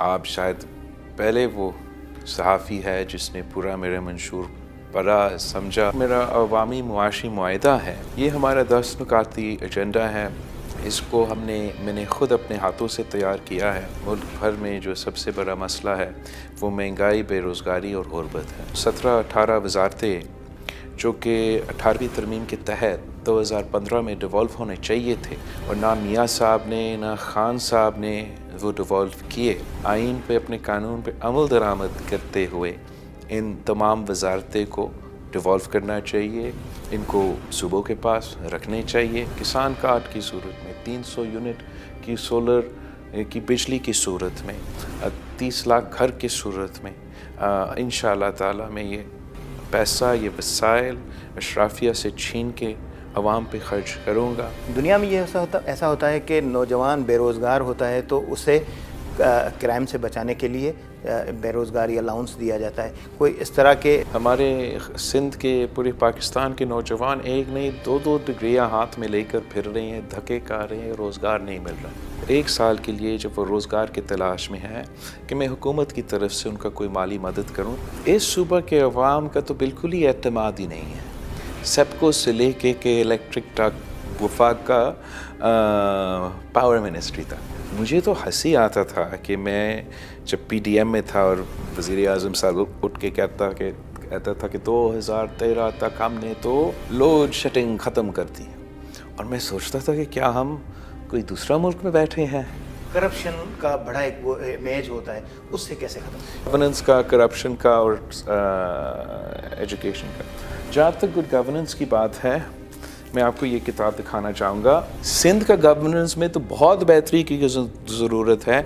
آپ شاید پہلے وہ صحافی ہے جس نے پورا میرا منشور پڑھا سمجھا۔ میرا عوامی معاشی معاہدہ ہے، یہ ہمارا 10 نکاتی ایجنڈا ہے۔ اس کو میں نے خود اپنے ہاتھوں سے تیار کیا ہے۔ ملک بھر میں جو سب سے بڑا مسئلہ ہے وہ مہنگائی، بے روزگاری اور غربت ہے۔ 17-18 وزارتیں جو کہ 18ویں ترمیم کے تحت 2015 میں ڈیوالو ہونے چاہیے تھے، اور نہ میاں صاحب نے نہ خان صاحب نے وہ ڈیوالو کیے۔ آئین پہ اپنے قانون پہ عمل درآمد کرتے ہوئے ان تمام وزارتیں کو ڈیوالو کرنا چاہیے، ان کو صوبوں کے پاس رکھنے چاہیے۔ کسان کارڈ کی صورت میں 300 یونٹ کی سولر کی بجلی کی صورت میں، 30 لاکھ گھر کی صورت میں انشاءاللہ تعالی میں یہ پیسہ، یہ وسائل اشرافیہ سے چھین کے عوام پہ خرچ کروں گا۔ دنیا میں یہ ایسا ہوتا ہے کہ نوجوان بے روزگار ہوتا ہے تو اسے کرائم سے بچانے کے لیے بے روزگاری الاؤنس دیا جاتا ہے۔ کوئی اس طرح کے ہمارے سندھ کے، پورے پاکستان کے نوجوان ایک نہیں 2 ڈگریاں ہاتھ میں لے کر پھر رہے ہیں، دھکے کھا رہے ہیں، روزگار نہیں مل رہا۔ 1 سال کے لیے جب وہ روزگار کی تلاش میں ہے کہ میں حکومت کی طرف سے ان کا کوئی مالی مدد کروں، اس صوبہ کے عوام کا تو بالکل ہی اعتماد ہی نہیں ہے۔ سیپکو سے لے کے الیکٹرک تک، وفاق کا پاور منسٹری تک۔ مجھے تو ہنسی آتا تھا کہ میں جب پی ڈی ایم میں تھا اور وزیر اعظم صاحب اٹھ کے کہتا تھا کہ 2013 تک ہم نے تو لوڈ شیڈنگ ختم کر دی، اور میں سوچتا تھا کہ کیا ہم کوئی دوسرا ملک میں بیٹھے ہیں۔ کرپشن کا بڑا ایک وہ امیج ہوتا ہے، اس سے کیسے ختم؟ گورننس کا، کرپشن کا اور ایجوکیشن کا۔ جہاں تک گڈ گورننس کی بات ہے، میں آپ کو یہ کتاب دکھانا چاہوں گا۔ سندھ کا گورننس میں تو بہت بہتری کی ضرورت ہے۔